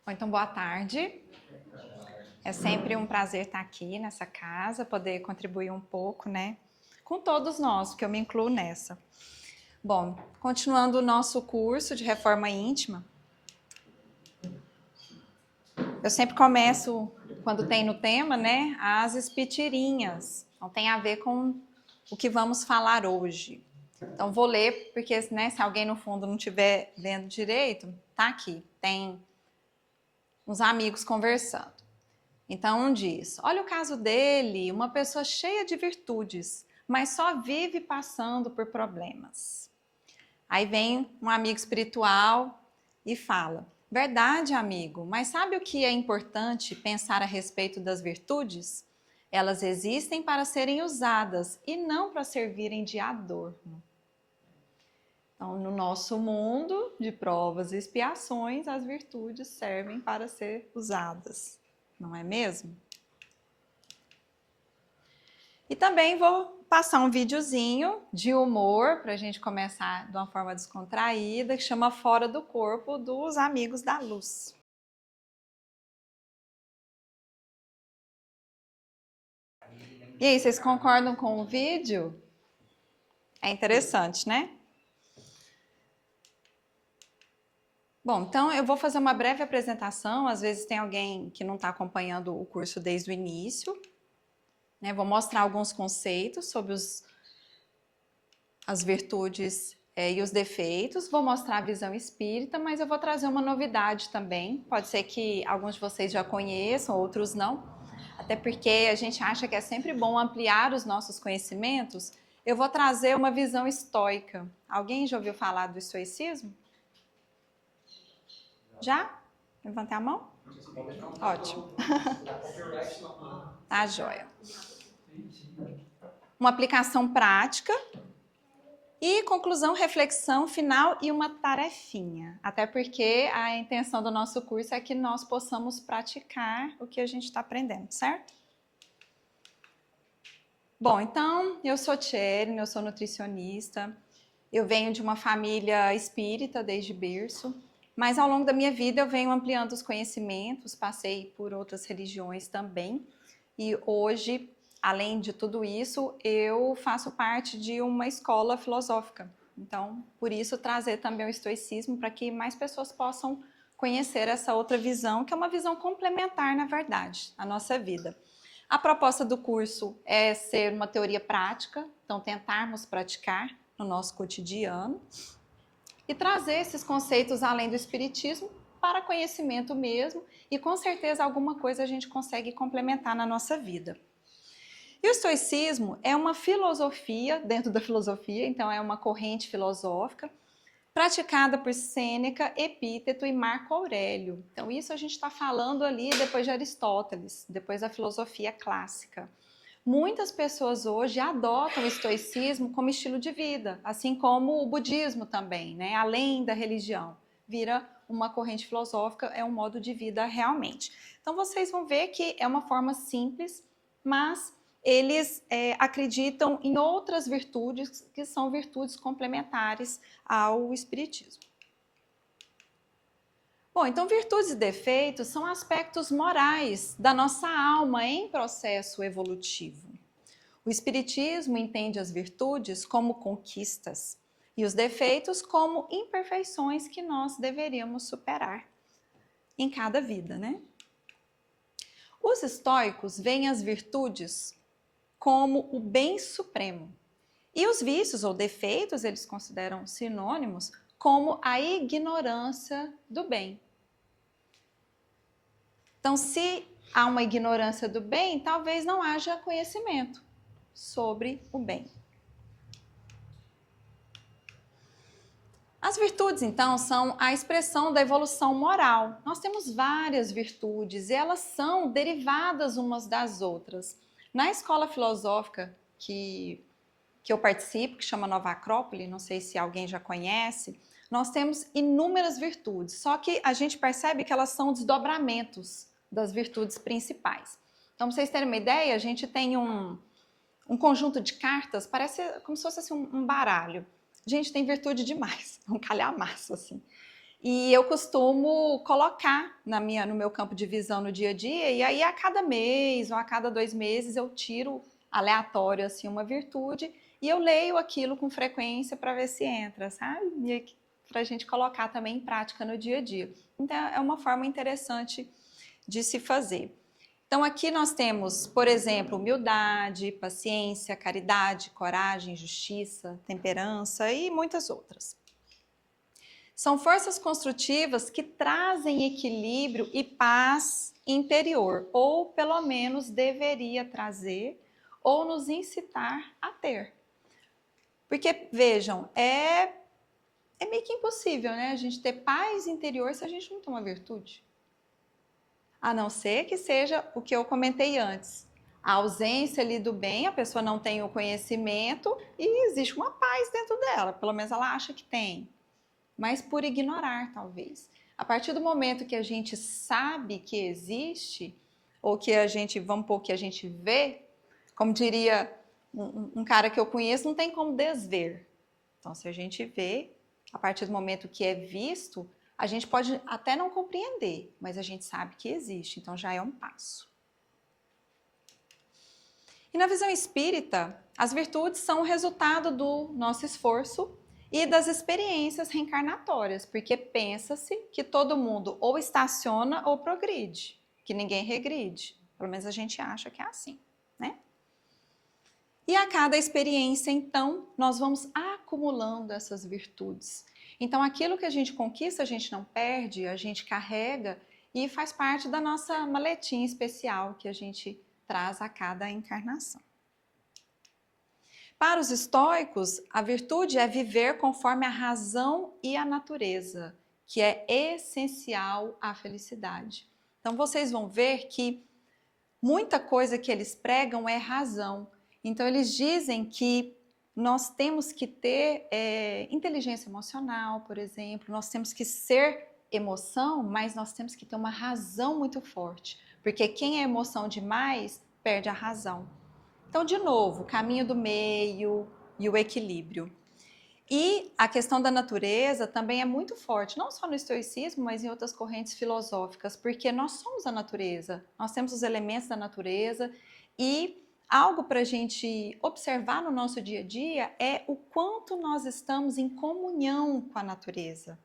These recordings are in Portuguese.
Então, boa tarde. É sempre um prazer estar aqui nessa casa, poder contribuir um pouco, né? Com todos nós, que eu me incluo nessa. Bom, continuando o nosso curso de reforma íntima, eu sempre começo, quando tem no tema, né? As espitirinhas. Então, tem a ver com o que vamos falar hoje. Então, vou ler, porque né, se alguém no fundo não estiver vendo direito, tá aqui. Tem uns amigos conversando. Então, um diz: olha o caso dele, uma pessoa cheia de virtudes, mas só vive passando por problemas. Aí vem um amigo espiritual e fala: verdade, amigo, mas sabe o que é importante pensar a respeito das virtudes? Elas existem para serem usadas e não para servirem de adorno. Então, no nosso mundo de provas e expiações, as virtudes servem para ser usadas, não é mesmo? E também vou passar um videozinho de humor para a gente começar de uma forma descontraída, que chama Fora do Corpo, dos Amigos da Luz. E aí, vocês concordam com o vídeo? É interessante, né? Bom, então eu vou fazer uma breve apresentação. Às vezes tem alguém que não está acompanhando o curso desde o início, né? Vou mostrar alguns conceitos sobre as virtudes e os defeitos, vou mostrar a visão espírita, mas eu vou trazer uma novidade também. Pode ser que alguns de vocês já conheçam, outros não, até porque a gente acha que é sempre bom ampliar os nossos conhecimentos. Eu vou trazer uma visão estoica. Alguém já ouviu falar do estoicismo? Já? Levantei a mão? Ótimo. Tá joia. Uma aplicação prática. E conclusão, reflexão final e uma tarefinha. Até porque a intenção do nosso curso é que nós possamos praticar o que a gente está aprendendo, certo? Bom, então, eu sou Tcherny, eu sou nutricionista. Eu venho de uma família espírita desde berço. Mas ao longo da minha vida eu venho ampliando os conhecimentos, passei por outras religiões também. E hoje, além de tudo isso, eu faço parte de uma escola filosófica. Então, por isso, trazer também o estoicismo para que mais pessoas possam conhecer essa outra visão, que é uma visão complementar, na verdade, à nossa vida. A proposta do curso é ser uma teoria prática, então tentarmos praticar no nosso cotidiano e trazer esses conceitos além do espiritismo para conhecimento mesmo, e com certeza alguma coisa a gente consegue complementar na nossa vida. E o estoicismo é uma filosofia dentro da filosofia, então é uma corrente filosófica praticada por Sêneca, Epíteto e Marco Aurélio. Então isso a gente está falando ali depois de Aristóteles, depois da filosofia clássica. Muitas pessoas hoje adotam o estoicismo como estilo de vida, assim como o budismo também, né? Além da religião, vira uma corrente filosófica, é um modo de vida realmente. Então vocês vão ver que é uma forma simples, mas eles acreditam em outras virtudes que são virtudes complementares ao espiritismo. Bom, então virtudes e defeitos são aspectos morais da nossa alma em processo evolutivo. O espiritismo entende as virtudes como conquistas e os defeitos como imperfeições que nós deveríamos superar em cada vida, né? Os estoicos veem as virtudes como o bem supremo e os vícios ou defeitos eles consideram sinônimos como a ignorância do bem. Então, se há uma ignorância do bem, talvez não haja conhecimento sobre o bem. As virtudes, então, são a expressão da evolução moral. Nós temos várias virtudes e elas são derivadas umas das outras. Na escola filosófica que eu participo, que chama Nova Acrópole, não sei se alguém já conhece, nós temos inúmeras virtudes, só que a gente percebe que elas são desdobramentos das virtudes principais. Então, para vocês terem uma ideia, a gente tem um conjunto de cartas, parece como se fosse assim, um baralho. A gente tem virtude demais, um calhamaço assim. E eu costumo colocar no meu campo de visão no dia a dia, e aí a cada mês ou a cada 2 meses eu tiro aleatório assim uma virtude e eu leio aquilo com frequência para ver se entra, sabe? E para a gente colocar também em prática no dia a dia. Então é uma forma interessante de se fazer. Então aqui nós temos, por exemplo, humildade, paciência, caridade, coragem, justiça, temperança e muitas outras. São forças construtivas que trazem equilíbrio e paz interior, ou pelo menos deveria trazer, ou nos incitar a ter. Porque, vejam, é meio que impossível, né? A gente ter paz interior se a gente não tem uma virtude. A não ser que seja o que eu comentei antes. A ausência ali do bem, a pessoa não tem o conhecimento e existe uma paz dentro dela, pelo menos ela acha que tem. Mas por ignorar, talvez. A partir do momento que a gente sabe que existe, ou que a gente, vamos pôr, que a gente vê, como diria um cara que eu conheço, não tem como desver. Então, se a gente vê, a partir do momento que é visto, a gente pode até não compreender, mas a gente sabe que existe, então já é um passo. E na visão espírita, as virtudes são o resultado do nosso esforço e das experiências reencarnatórias, porque pensa-se que todo mundo ou estaciona ou progride, que ninguém regride. Pelo menos a gente acha que é assim, né? E a cada experiência, então, nós vamos acumulando essas virtudes. Então, aquilo que a gente conquista, a gente não perde, a gente carrega e faz parte da nossa maletinha especial que a gente traz a cada encarnação. Para os estoicos, a virtude é viver conforme a razão e a natureza, que é essencial à felicidade. Então vocês vão ver que muita coisa que eles pregam é razão. Então eles dizem que nós temos que ter inteligência emocional, por exemplo, nós temos que ser emoção, mas nós temos que ter uma razão muito forte, porque quem é emoção demais perde a razão. Então, de novo, o caminho do meio e o equilíbrio. E a questão da natureza também é muito forte, não só no estoicismo, mas em outras correntes filosóficas, porque nós somos a natureza, nós temos os elementos da natureza e algo para a gente observar no nosso dia a dia é o quanto nós estamos em comunhão com a natureza,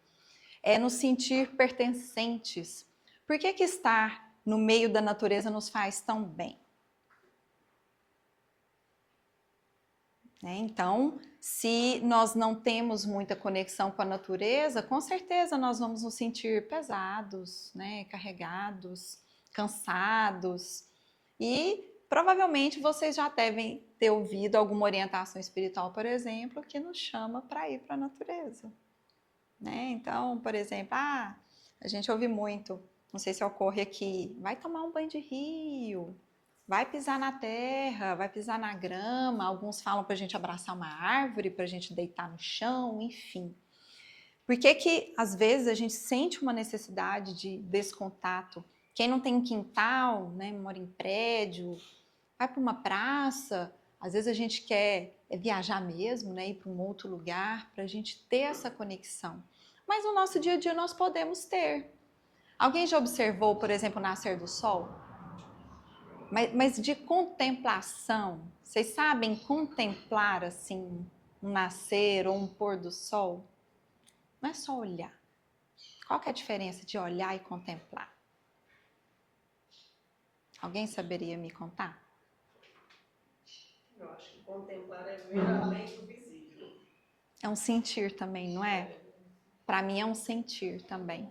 é nos sentir pertencentes. Por que estar no meio da natureza nos faz tão bem? Então, se nós não temos muita conexão com a natureza, com certeza nós vamos nos sentir pesados, né, carregados, cansados. E provavelmente vocês já devem ter ouvido alguma orientação espiritual, por exemplo, que nos chama para ir para a natureza. Né? Então, por exemplo, a gente ouve muito, não sei se ocorre aqui, vai tomar um banho de rio, vai pisar na terra, vai pisar na grama, alguns falam para a gente abraçar uma árvore, para a gente deitar no chão, enfim. Por que às vezes a gente sente uma necessidade desse contato? Quem não tem um quintal, né, mora em prédio, vai para uma praça, às vezes a gente quer viajar mesmo, né, ir para um outro lugar, para a gente ter essa conexão. Mas no nosso dia a dia nós podemos ter. Alguém já observou, por exemplo, o nascer do sol? Mas de contemplação, vocês sabem contemplar assim um nascer ou um pôr do sol? Não é só olhar. Qual que é a diferença de olhar e contemplar? Alguém saberia me contar? Eu acho que contemplar é ver além do visível. É um sentir também, não é? Para mim é um sentir também.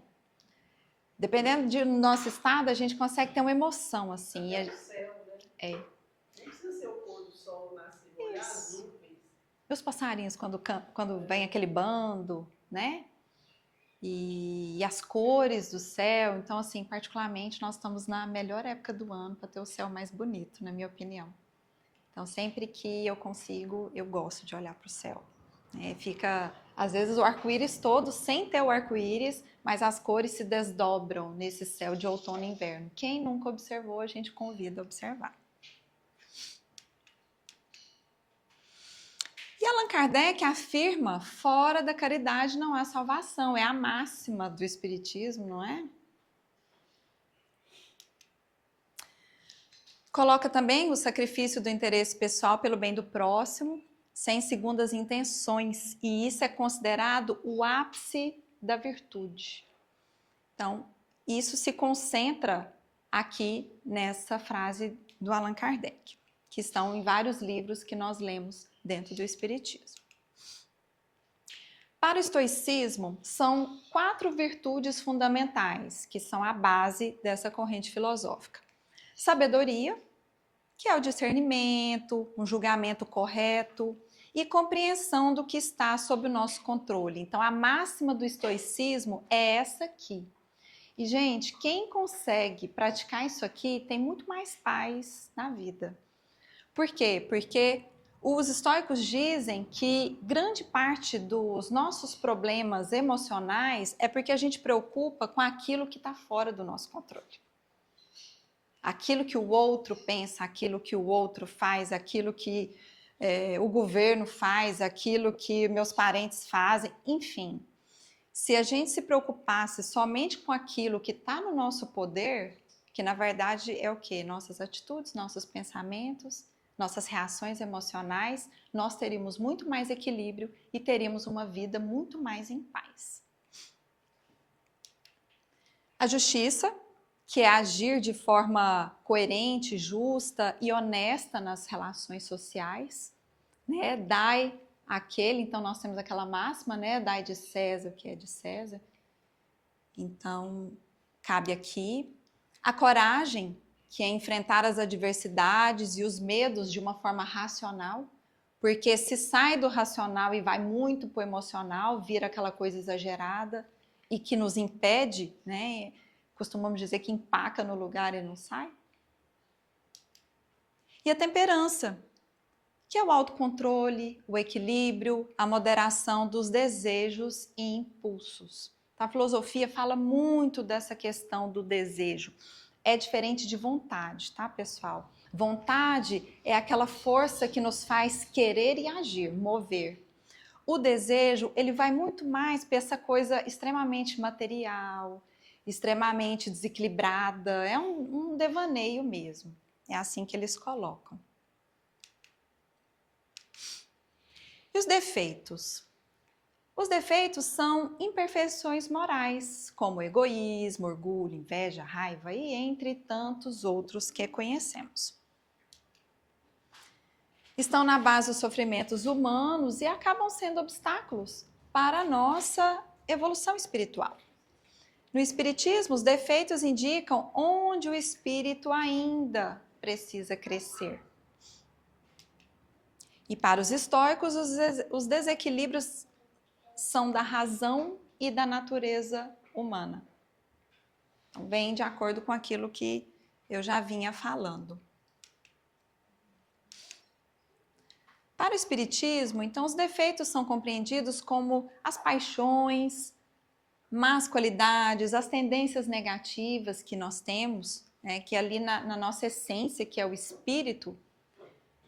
Dependendo do nosso estado, a gente consegue ter uma emoção assim. Até o céu, né? É. Não precisa ser o pôr do sol, nascer, olhar as nuvens. E os passarinhos quando vem aquele bando, né? E as cores do céu. Então, assim, particularmente, nós estamos na melhor época do ano para ter o céu mais bonito, na minha opinião. Então, sempre que eu consigo, eu gosto de olhar para o céu. Fica, às vezes, o arco-íris todo sem ter o arco-íris, mas as cores se desdobram nesse céu de outono e inverno. Quem nunca observou, a gente convida a observar. E Allan Kardec afirma, fora da caridade não há salvação, é a máxima do Espiritismo, não é? Coloca também o sacrifício do interesse pessoal pelo bem do próximo, sem segundas intenções, e isso é considerado o ápice da virtude. Então, isso se concentra aqui nessa frase do Allan Kardec, que estão em vários livros que nós lemos dentro do Espiritismo. Para o estoicismo, são 4 virtudes fundamentais, que são a base dessa corrente filosófica. Sabedoria, que é o discernimento, um julgamento correto e compreensão do que está sob o nosso controle. Então, a máxima do estoicismo é essa aqui. E, gente, quem consegue praticar isso aqui tem muito mais paz na vida. Por quê? Porque os estoicos dizem que grande parte dos nossos problemas emocionais é porque a gente preocupa com aquilo que está fora do nosso controle. Aquilo que o outro pensa, aquilo que o outro faz, aquilo que o governo faz, aquilo que meus parentes fazem, enfim. Se a gente se preocupasse somente com aquilo que está no nosso poder, que na verdade é o quê? Nossas atitudes, nossos pensamentos, nossas reações emocionais, nós teríamos muito mais equilíbrio e teríamos uma vida muito mais em paz. A justiça, que é agir de forma coerente, justa e honesta nas relações sociais, né? Dai àquele, então nós temos aquela máxima, né? Dai de César o que é de César. Então, cabe aqui. A coragem, que é enfrentar as adversidades e os medos de uma forma racional, porque se sai do racional e vai muito para o emocional, vira aquela coisa exagerada e que nos impede, né? Costumamos dizer que empaca no lugar e não sai. E a temperança, que é o autocontrole, o equilíbrio, a moderação dos desejos e impulsos. A filosofia fala muito dessa questão do desejo. É diferente de vontade, tá, pessoal? Vontade é aquela força que nos faz querer e agir, mover. O desejo, ele vai muito mais para essa coisa extremamente material, extremamente desequilibrada, é um devaneio mesmo. É assim que eles colocam. E os defeitos? Os defeitos são imperfeições morais, como egoísmo, orgulho, inveja, raiva e entre tantos outros que conhecemos. Estão na base dos sofrimentos humanos e acabam sendo obstáculos para a nossa evolução espiritual. No Espiritismo, os defeitos indicam onde o espírito ainda precisa crescer. E para os estoicos, os desequilíbrios são da razão e da natureza humana. Então, vem de acordo com aquilo que eu já vinha falando. Para o Espiritismo, então, os defeitos são compreendidos como as paixões, más qualidades, as tendências negativas que nós temos, né, que ali na nossa essência, que é o espírito,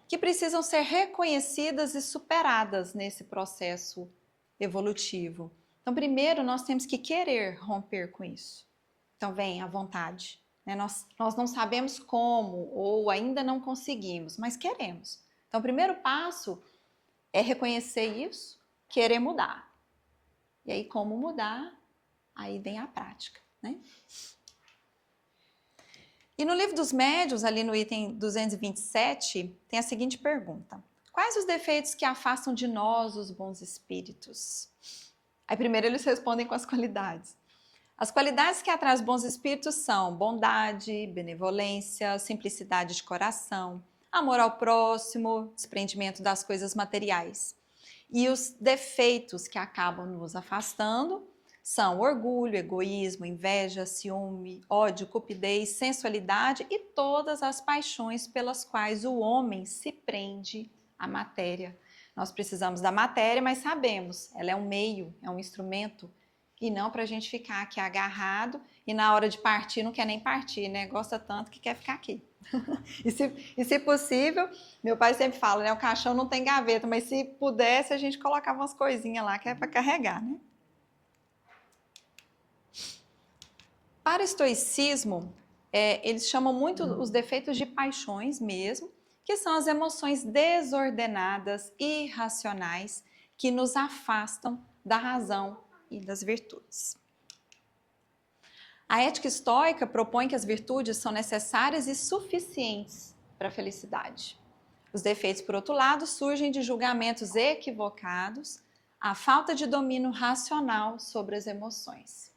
que precisam ser reconhecidas e superadas nesse processo evolutivo. Então, primeiro, nós temos que querer romper com isso. Então, vem a vontade. Né? Nós não sabemos como ou ainda não conseguimos, mas queremos. Então, o primeiro passo é reconhecer isso, querer mudar. E aí, como mudar? Aí vem a prática, né? E no Livro dos Médiuns, ali no item 227, tem a seguinte pergunta. Quais os defeitos que afastam de nós os bons espíritos? Aí primeiro eles respondem com as qualidades. As qualidades que atraem os bons espíritos são bondade, benevolência, simplicidade de coração, amor ao próximo, desprendimento das coisas materiais. E os defeitos que acabam nos afastando são orgulho, egoísmo, inveja, ciúme, ódio, cupidez, sensualidade e todas as paixões pelas quais o homem se prende à matéria. Nós precisamos da matéria, mas sabemos, ela é um meio, é um instrumento e não para a gente ficar aqui agarrado e na hora de partir não quer nem partir, né? Gosta tanto que quer ficar aqui. E se possível, meu pai sempre fala, né? O caixão não tem gaveta, mas se pudesse a gente colocava umas coisinhas lá que é para carregar, né? Para o estoicismo, eles chamam muito os defeitos de paixões mesmo, que são as emoções desordenadas, irracionais, que nos afastam da razão e das virtudes. A ética estoica propõe que as virtudes são necessárias e suficientes para a felicidade. Os defeitos, por outro lado, surgem de julgamentos equivocados, a falta de domínio racional sobre as emoções.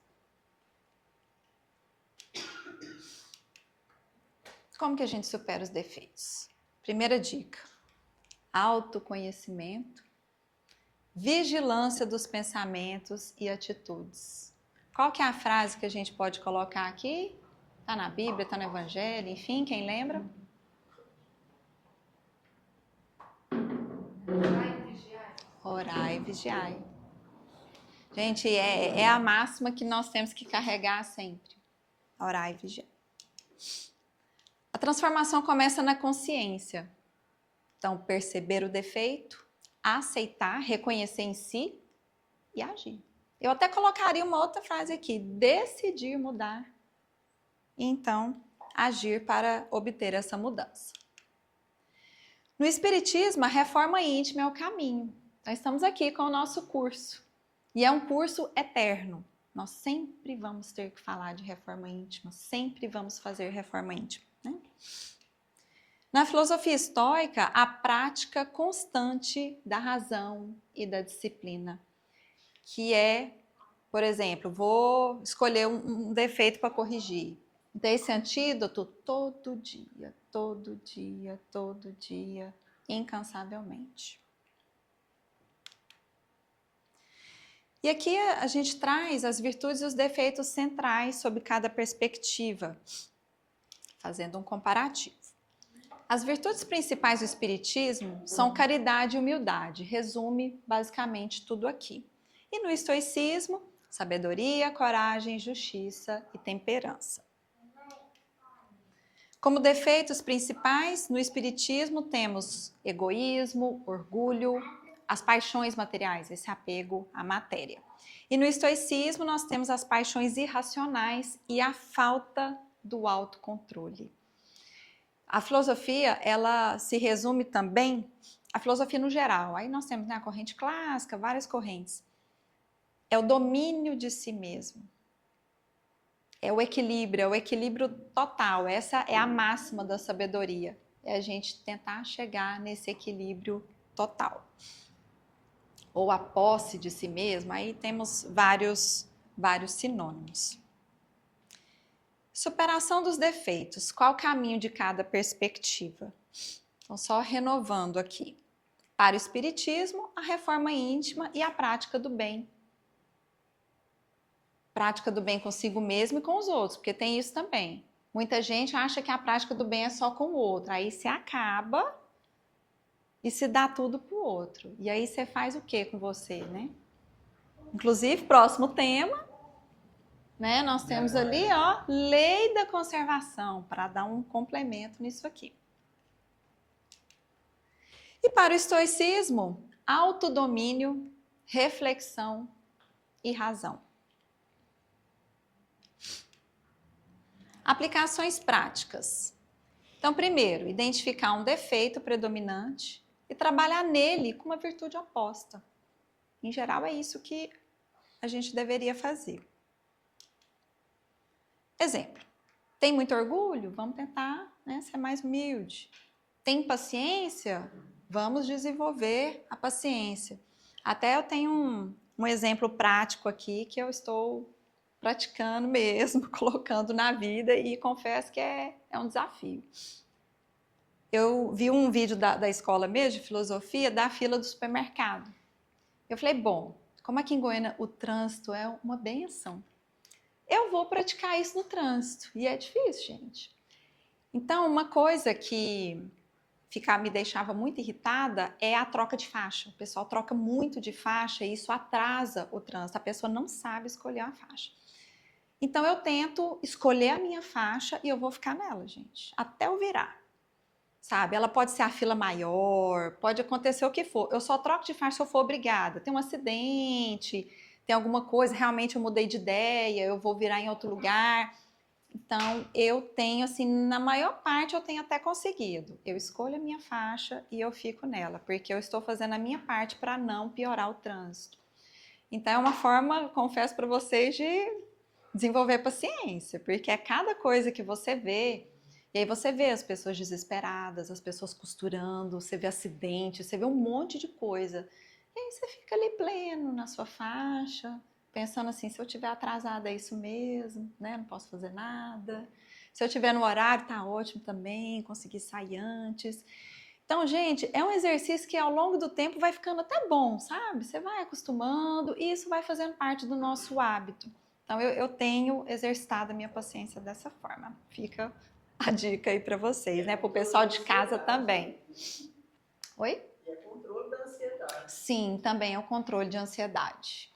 Como que a gente supera os defeitos? Primeira dica: autoconhecimento, vigilância dos pensamentos e atitudes. Qual que é a frase que a gente pode colocar aqui? Está na Bíblia, está no Evangelho, enfim, quem lembra? Orai e vigiai. Orai e vigiai. Gente, é a máxima que nós temos que carregar sempre. Orai e vigiai. A transformação começa na consciência. Então, perceber o defeito, aceitar, reconhecer em si e agir. Eu até colocaria uma outra frase aqui: decidir mudar e então agir para obter essa mudança. No Espiritismo, a reforma íntima é o caminho. Então, estamos aqui com o nosso curso. E é um curso eterno. Nós sempre vamos ter que falar de reforma íntima, sempre vamos fazer reforma íntima, né? Na filosofia estoica, a prática constante da razão e da disciplina, que é, por exemplo, vou escolher um defeito para corrigir. Então, esse antídoto todo dia, incansavelmente. E aqui a gente traz as virtudes e os defeitos centrais sob cada perspectiva, fazendo um comparativo. As virtudes principais do Espiritismo são caridade e humildade, resume basicamente tudo aqui. E no estoicismo, sabedoria, coragem, justiça e temperança. Como defeitos principais, no Espiritismo temos egoísmo, orgulho, as paixões materiais, esse apego à matéria. E no estoicismo nós temos as paixões irracionais e a falta do autocontrole. A filosofia, ela se resume também, a filosofia no geral, aí nós temos, né, a corrente clássica, várias correntes. É o domínio de si mesmo. É o equilíbrio total. Essa é a máxima da sabedoria. É a gente tentar chegar nesse equilíbrio total. Ou a posse de si mesmo, aí temos vários sinônimos. Superação dos defeitos. Qual o caminho de cada perspectiva? Então, só renovando aqui. Para o Espiritismo, a reforma íntima e a prática do bem. Prática do bem consigo mesmo e com os outros, porque tem isso também. Muita gente acha que a prática do bem é só com o outro, aí se acaba e se dá tudo pro outro. E aí você faz o que com você, né? Inclusive, próximo tema, né? Nós temos ali, ó, lei da conservação, para dar um complemento nisso aqui. E para o estoicismo, autodomínio, reflexão e razão. Aplicações práticas. Então, primeiro, identificar um defeito predominante e trabalhar nele com uma virtude oposta. Em geral, é isso que a gente deveria fazer. Exemplo, tem muito orgulho? Vamos tentar, né, ser mais humilde. Tem paciência? Vamos desenvolver a paciência. Até eu tenho um exemplo prático aqui que eu estou praticando mesmo, colocando na vida e confesso que é um desafio. Eu vi um vídeo da escola mesmo, de filosofia, da fila do supermercado. Eu falei, bom, como aqui em Goiânia o trânsito é uma benção, eu vou praticar isso no trânsito. E é difícil, gente. Então, uma coisa que me deixava muito irritada é a troca de faixa. O pessoal troca muito de faixa e isso atrasa o trânsito. A pessoa não sabe escolher a faixa. Então eu tento escolher a minha faixa e eu vou ficar nela, gente, até eu virar. Sabe? Ela pode ser a fila maior, pode acontecer o que for. Eu só troco de faixa se eu for obrigada. Tem um acidente, tem alguma coisa, realmente eu mudei de ideia, eu vou virar em outro lugar. Então, eu tenho, assim, na maior parte eu tenho até conseguido. Eu escolho a minha faixa e eu fico nela, porque eu estou fazendo a minha parte para não piorar o trânsito. Então, é uma forma, confesso para vocês, de desenvolver paciência, porque é cada coisa que você vê, e aí você vê as pessoas desesperadas, as pessoas costurando, você vê acidente, você vê um monte de coisa. E aí você fica ali pleno na sua faixa, pensando assim, se eu estiver atrasada é isso mesmo, né? Não posso fazer nada. Se eu estiver no horário, tá ótimo também, consegui sair antes. Então, gente, é um exercício que ao longo do tempo vai ficando até bom, sabe? Você vai acostumando e isso vai fazendo parte do nosso hábito. Então, eu tenho exercitado a minha paciência dessa forma. Fica a dica aí para vocês, né? Para o pessoal de casa também. Oi? E é controle da ansiedade. Sim, também é o controle de ansiedade.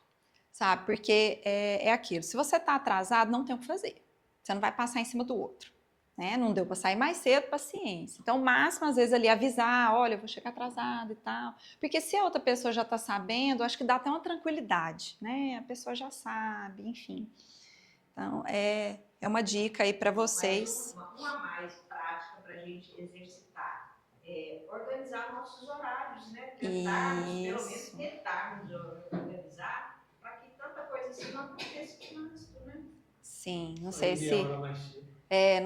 Sabe? Porque é aquilo. Se você está atrasado, não tem o que fazer. Você não vai passar em cima do outro. Né? Não deu para sair mais cedo, paciência. Então, o máximo, às vezes, ali avisar, olha, eu vou chegar atrasado e tal. Porque se a outra pessoa já está sabendo, acho que dá até uma tranquilidade, né? A pessoa já sabe, enfim. Então, é uma dica aí para vocês. Uma mais prática para a gente exercitar. Organizar nossos horários, né? Tentarmos, pelo menos tentarmos organizar, para que tanta coisa assim não aconteça no trânsito, né? Sim, não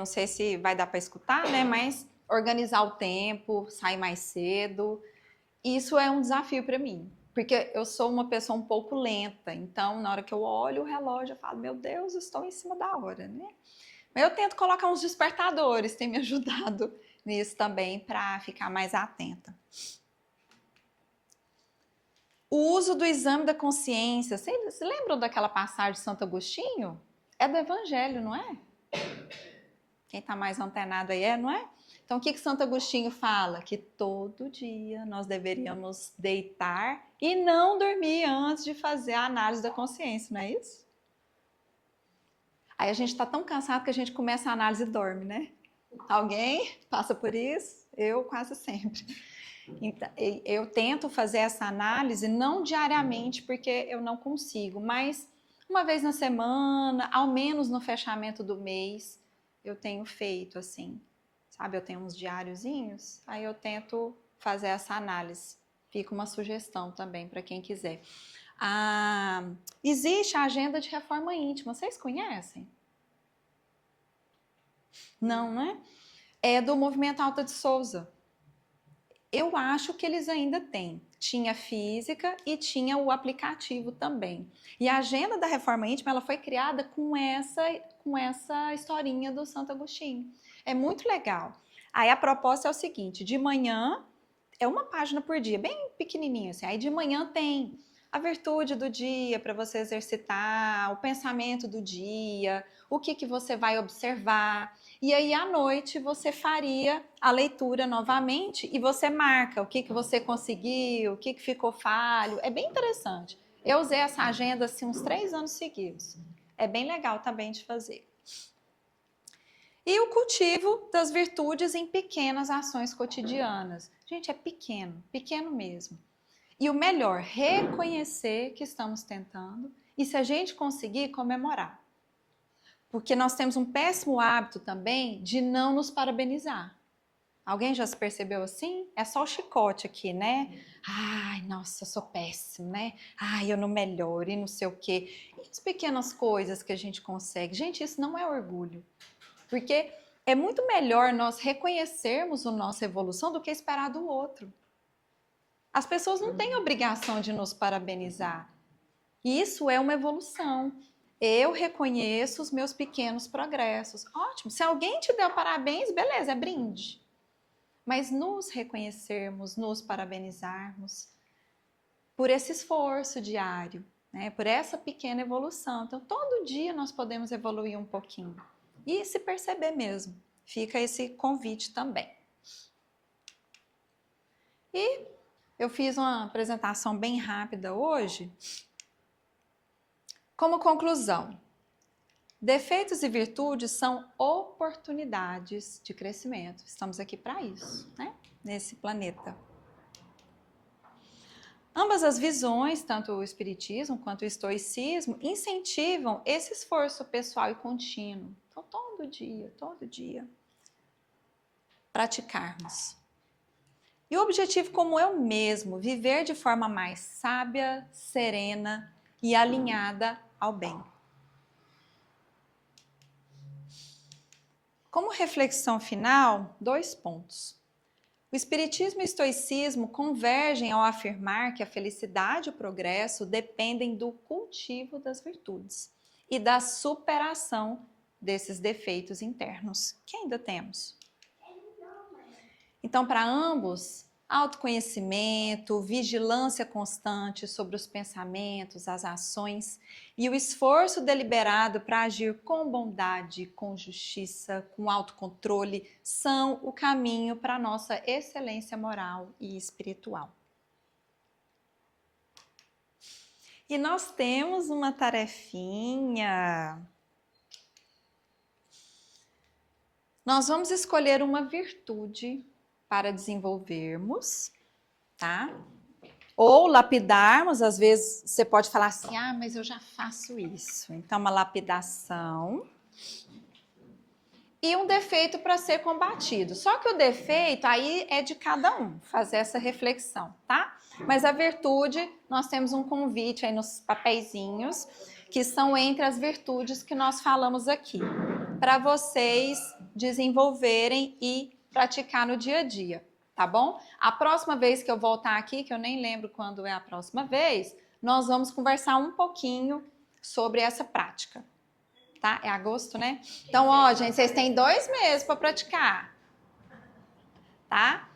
sei se vai dar para escutar, né? Mas organizar o tempo, sair mais cedo, isso é um desafio para mim, porque eu sou uma pessoa um pouco lenta, então na hora que eu olho o relógio eu falo, meu Deus, estou em cima da hora, né? Mas eu tento colocar uns despertadores, tem me ajudado nisso também para ficar mais atenta. O uso do exame da consciência, vocês lembram daquela passagem de Santo Agostinho? É do Evangelho, não é? Quem está mais antenado aí não é? Então, o que Santo Agostinho fala? Que todo dia nós deveríamos deitar e não dormir antes de fazer a análise da consciência, não é isso? Aí a gente está tão cansado que a gente começa a análise e dorme, né? Alguém passa por isso? Eu quase sempre. Então, eu tento fazer essa análise não diariamente, porque eu não consigo, mas uma vez na semana, ao menos no fechamento do mês, eu tenho feito assim, sabe? Eu tenho uns diáriozinhos, aí eu tento fazer essa análise. Fica uma sugestão também para quem quiser. Existe a agenda de reforma íntima, vocês conhecem? Não, né? É do Movimento Alta de Souza. Eu acho que eles ainda têm. Tinha física e tinha o aplicativo também. E a agenda da reforma íntima ela foi criada com essa historinha do Santo Agostinho. É muito legal. Aí a proposta é o seguinte: de manhã é uma página por dia, bem pequenininha assim. Aí de manhã tem a virtude do dia para você exercitar, o pensamento do dia, o que você vai observar. E aí à noite você faria a leitura novamente e você marca o que você conseguiu, o que ficou falho. É bem interessante. Eu usei essa agenda assim uns 3 anos seguidos. É bem legal também de fazer. E o cultivo das virtudes em pequenas ações cotidianas. Gente, é pequeno, pequeno mesmo. E o melhor, reconhecer que estamos tentando e se a gente conseguir, comemorar. Porque nós temos um péssimo hábito também de não nos parabenizar. Alguém já se percebeu assim? É só o chicote aqui, né? Ai, nossa, eu sou péssimo, né? Ai, eu não melhoro e não sei o quê. E as pequenas coisas que a gente consegue? Gente, isso não é orgulho. Porque é muito melhor nós reconhecermos a nossa evolução do que esperar do outro. As pessoas não têm obrigação de nos parabenizar. Isso é uma evolução. Eu reconheço os meus pequenos progressos. Ótimo. Se alguém te deu parabéns, beleza, é brinde. Mas nos reconhecermos, nos parabenizarmos por esse esforço diário, né? Por essa pequena evolução. Então, todo dia nós podemos evoluir um pouquinho. E se perceber mesmo. Fica esse convite também. E eu fiz uma apresentação bem rápida hoje. Como conclusão, defeitos e virtudes são oportunidades de crescimento. Estamos aqui para isso, né? Nesse planeta. Ambas as visões, tanto o espiritismo quanto o estoicismo, incentivam esse esforço pessoal e contínuo. Então, todo dia, praticarmos. E o objetivo como eu mesmo, viver de forma mais sábia, serena e alinhada ao bem. Como reflexão final, 2 pontos. O espiritismo e o estoicismo convergem ao afirmar que a felicidade e o progresso dependem do cultivo das virtudes e da superação desses defeitos internos que ainda temos. Então, para ambos, autoconhecimento, vigilância constante sobre os pensamentos, as ações e o esforço deliberado para agir com bondade, com justiça, com autocontrole, são o caminho para a nossa excelência moral e espiritual. E nós temos uma tarefinha. Nós vamos escolher uma virtude para desenvolvermos, tá? Ou lapidarmos, às vezes você pode falar assim, mas eu já faço isso. Então, uma lapidação. E um defeito para ser combatido. Só que o defeito aí é de cada um, fazer essa reflexão, tá? Mas a virtude, nós temos um convite aí nos papeizinhos, que são entre as virtudes que nós falamos aqui, para vocês desenvolverem e praticar no dia a dia, tá bom? A próxima vez que eu voltar aqui, que eu nem lembro quando é a próxima vez, nós vamos conversar um pouquinho sobre essa prática, tá? É agosto, né? Então, ó, gente, vocês têm 2 meses para praticar, tá?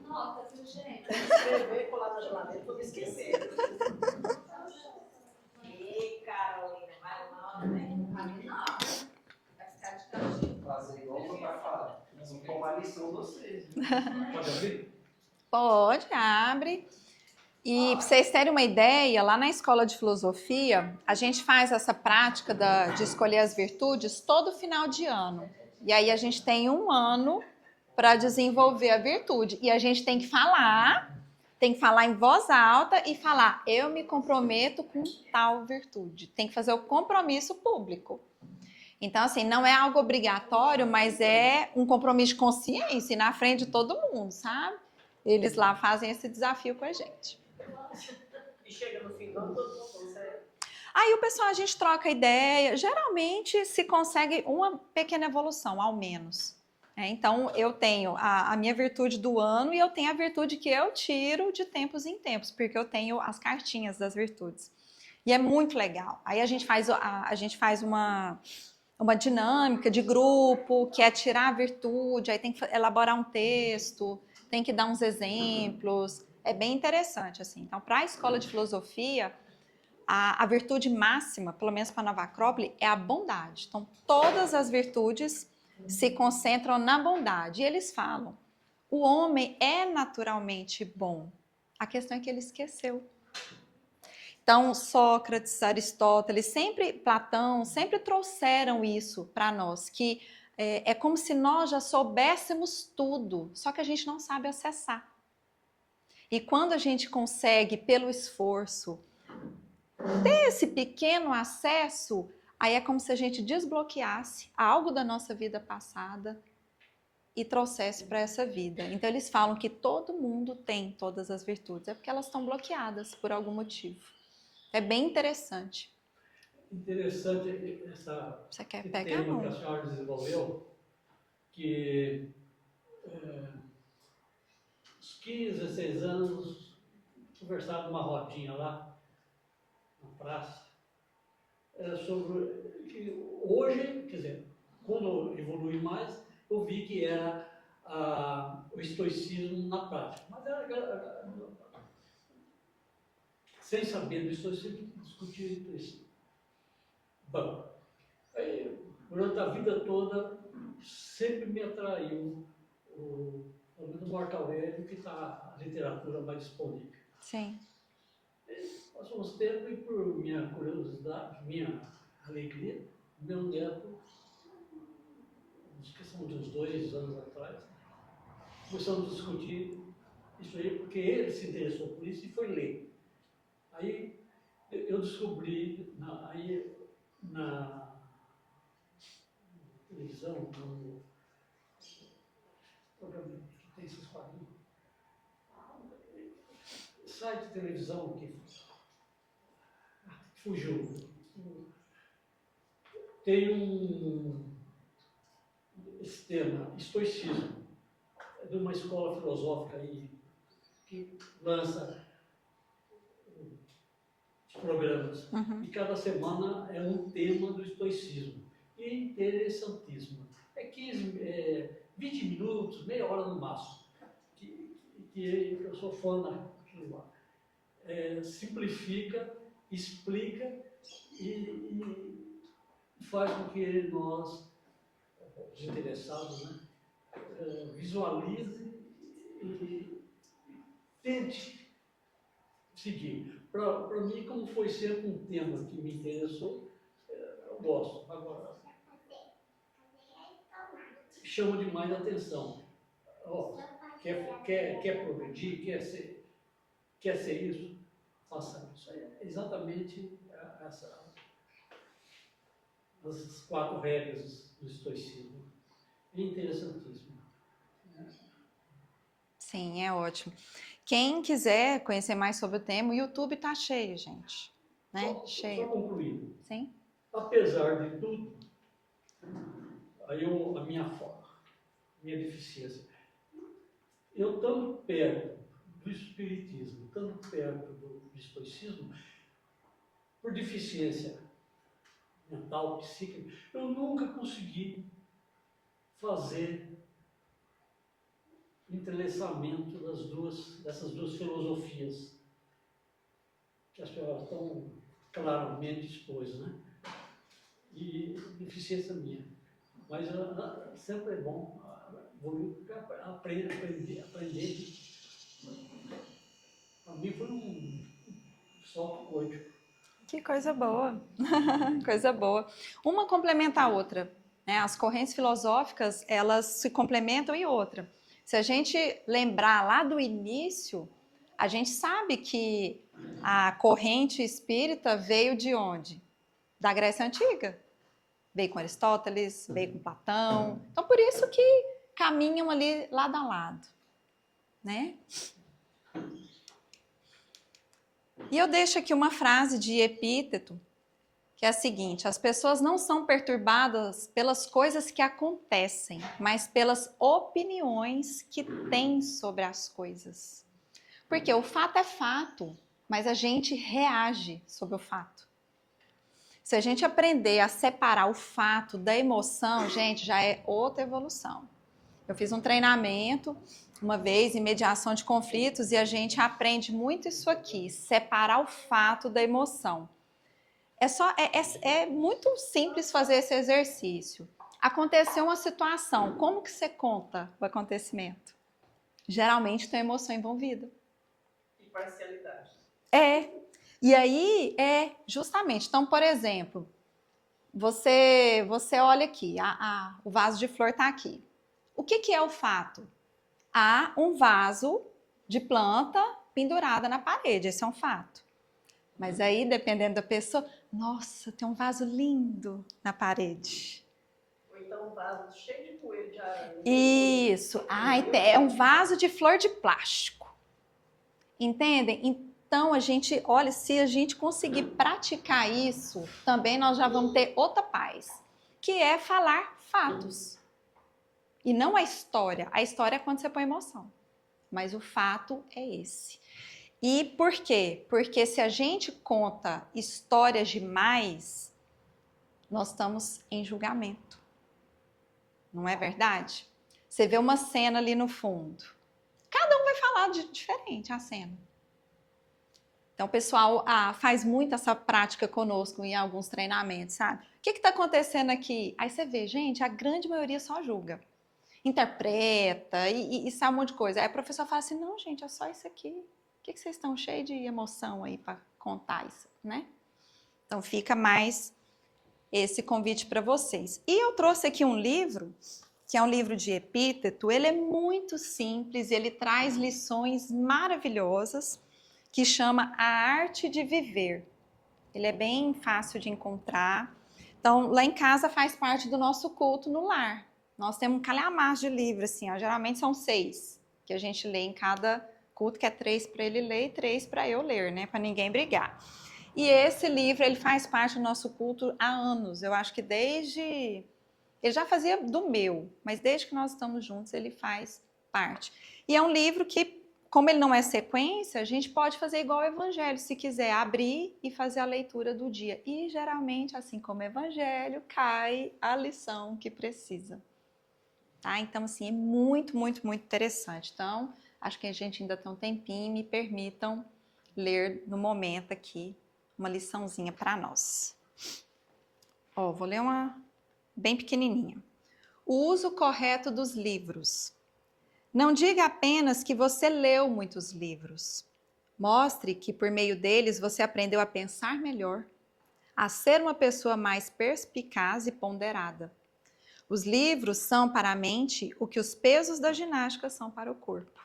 Nota, viu, gente? Escrever, colar na geladeira, vou me esquecer. E Carolina, vai não, né? Não. Vai ficar de cantinho. Fazer igual o papai fala. Com a lição vocês. Pode abrir? Pode, abre. E para vocês terem uma ideia, lá na escola de filosofia, a gente faz essa prática de escolher as virtudes todo final de ano. E aí a gente tem um ano para desenvolver a virtude. E a gente tem que falar em voz alta e falar, eu me comprometo com tal virtude. Tem que fazer o compromisso público. Então, assim, não é algo obrigatório, mas é um compromisso de consciência na frente de todo mundo, sabe? Eles lá fazem esse desafio com a gente. E chega no fim do ano, todo mundo consegue. Aí o pessoal, a gente troca ideia. Geralmente se consegue uma pequena evolução, ao menos. Então, eu tenho a minha virtude do ano e eu tenho a virtude que eu tiro de tempos em tempos, porque eu tenho as cartinhas das virtudes. E é muito legal. Aí a gente faz uma dinâmica de grupo, que é tirar a virtude, aí tem que elaborar um texto, tem que dar uns exemplos. É bem interessante, assim. Então, para a escola de filosofia, a virtude máxima, pelo menos para Nova Acrópole, é a bondade. Então, todas as virtudes se concentram na bondade. E eles falam, o homem é naturalmente bom. A questão é que ele esqueceu. Então, Sócrates, Aristóteles, Platão, sempre trouxeram isso para nós, que é como se nós já soubéssemos tudo, só que a gente não sabe acessar. E quando a gente consegue, pelo esforço, ter esse pequeno acesso, aí é como se a gente desbloqueasse algo da nossa vida passada e trouxesse para essa vida. Então, eles falam que todo mundo tem todas as virtudes, é porque elas estão bloqueadas por algum motivo. É bem interessante. Interessante essa Você quer esse pegar tema um? que a senhora desenvolveu, que uns 15, 16 anos, conversava numa rodinha lá, na praça, sobre que hoje, quer dizer, quando eu evolui mais, eu vi que era o estoicismo na prática. Mas sem saber do estoicismo, discutir isso. Bom, aí, durante a vida toda, sempre me atraiu, pelo menos Marco Aurélio, que está a literatura mais disponível. Sim. Passou uns tempos e, por minha curiosidade, minha alegria, meu neto, acho que são uns 2 anos atrás, começamos a discutir isso aí, porque ele se interessou por isso e foi ler. Aí eu descobri, na televisão, no programa que tem esses quadrinhos, site de televisão que fugiu. Tem um tema, estoicismo, é de uma escola filosófica aí, que lança os programas. Uhum. E cada semana é um tema do estoicismo. E interessantíssimo. É 20 minutos, meia hora no máximo. Que eu sou fã daquilo lá. Simplifica, explica e faz com que nós, os interessados, né, visualize e tente seguir. Para mim, como foi sempre um tema que me interessou, eu gosto. Agora, chama demais a atenção. Ó, quer progredir, quer ser isso? Faça isso. É exatamente as 4 regras do estoicismo. É interessantíssimo. Sim, é ótimo. Quem quiser conhecer mais sobre o tema, o YouTube está cheio, gente. Né? Só Cheio. concluindo. Sim? Apesar de tudo, a minha deficiência, eu estando perto do espiritismo, estando perto do estoicismo, por deficiência mental, psíquica, eu nunca consegui fazer entrelaçamento dessas duas filosofias que as pessoas estão claramente expostas, né? E deficiência minha. Mas sempre é bom aprender. Para mim foi um salto quântico. Que coisa boa. Coisa boa. Uma complementa a outra. Né? As correntes filosóficas, elas se complementam e outra. Se a gente lembrar lá do início, a gente sabe que a corrente espírita veio de onde? Da Grécia Antiga. Veio com Aristóteles, veio com Platão. Então, por isso que caminham ali lado a lado. Né? E eu deixo aqui uma frase de Epíteto, que é a seguinte: as pessoas não são perturbadas pelas coisas que acontecem, mas pelas opiniões que têm sobre as coisas. Porque o fato é fato, mas a gente reage sobre o fato. Se a gente aprender a separar o fato da emoção, gente, já é outra evolução. Eu fiz um treinamento uma vez em mediação de conflitos e a gente aprende muito isso aqui, separar o fato da emoção. É muito simples fazer esse exercício. Aconteceu uma situação, como que você conta o acontecimento? Geralmente tem emoção envolvida. E parcialidade. E aí justamente, então, por exemplo, você olha aqui, o vaso de flor está aqui. O que é o fato? Há um vaso de planta pendurada na parede, esse é um fato. Mas aí, dependendo da pessoa, nossa, tem um vaso lindo na parede. Ou então um vaso cheio de poeira de aranha. Isso, é um vaso de flor de plástico. Entendem? Então, a gente, olha, se a gente conseguir praticar isso, também nós já vamos ter outra paz, que é falar fatos. E não a história. A história é quando você põe emoção. Mas o fato é esse. E por quê? Porque se a gente conta histórias demais, nós estamos em julgamento. Não é verdade? Você vê uma cena ali no fundo. Cada um vai falar de diferente a cena. Então, o pessoal faz muito essa prática conosco em alguns treinamentos, sabe? O que está acontecendo aqui? Aí você vê, gente, a grande maioria só julga. interpreta e sabe um monte de coisa. Aí a professora fala assim, não, gente, é só isso aqui. O que vocês estão cheios de emoção aí para contar isso, né? Então fica mais esse convite para vocês. E eu trouxe aqui um livro, que é um livro de epíteto. Ele é muito simples, ele traz lições maravilhosas, que chama A Arte de Viver. Ele é bem fácil de encontrar. Então, lá em casa faz parte do nosso culto no lar. Nós temos um calhamaço de livros, assim, ó, geralmente são 6 que a gente lê em cada culto, que é 3 para ele ler e 3 para eu ler, né? Para ninguém brigar. E esse livro, ele faz parte do nosso culto há anos. Eu acho que desde... Ele já fazia do meu, mas desde que nós estamos juntos, ele faz parte. E é um livro que, como ele não é sequência, a gente pode fazer igual o Evangelho, se quiser abrir e fazer a leitura do dia. E, geralmente, assim como o Evangelho, cai a lição que precisa. Tá? Então, assim, é muito, muito, muito interessante. Então, acho que a gente ainda tem um tempinho, me permitam ler no momento aqui uma liçãozinha para nós. Ó, vou ler uma bem pequenininha. O uso correto dos livros. Não diga apenas que você leu muitos livros. Mostre que por meio deles você aprendeu a pensar melhor, a ser uma pessoa mais perspicaz e ponderada. Os livros são para a mente o que os pesos da ginástica são para o corpo.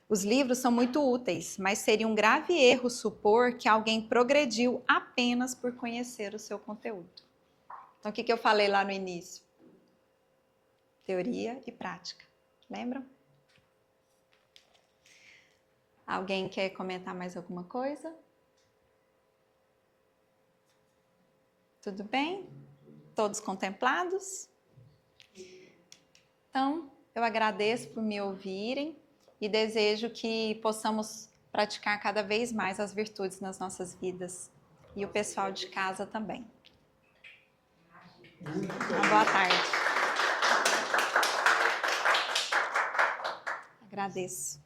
Os livros são muito úteis, mas seria um grave erro supor que alguém progrediu apenas por conhecer o seu conteúdo. Então, o que eu falei lá no início? Teoria e prática. Lembram? Alguém quer comentar mais alguma coisa? Tudo bem? Todos contemplados? Então, eu agradeço por me ouvirem e desejo que possamos praticar cada vez mais as virtudes nas nossas vidas. E o pessoal de casa também. Uma boa tarde. Agradeço.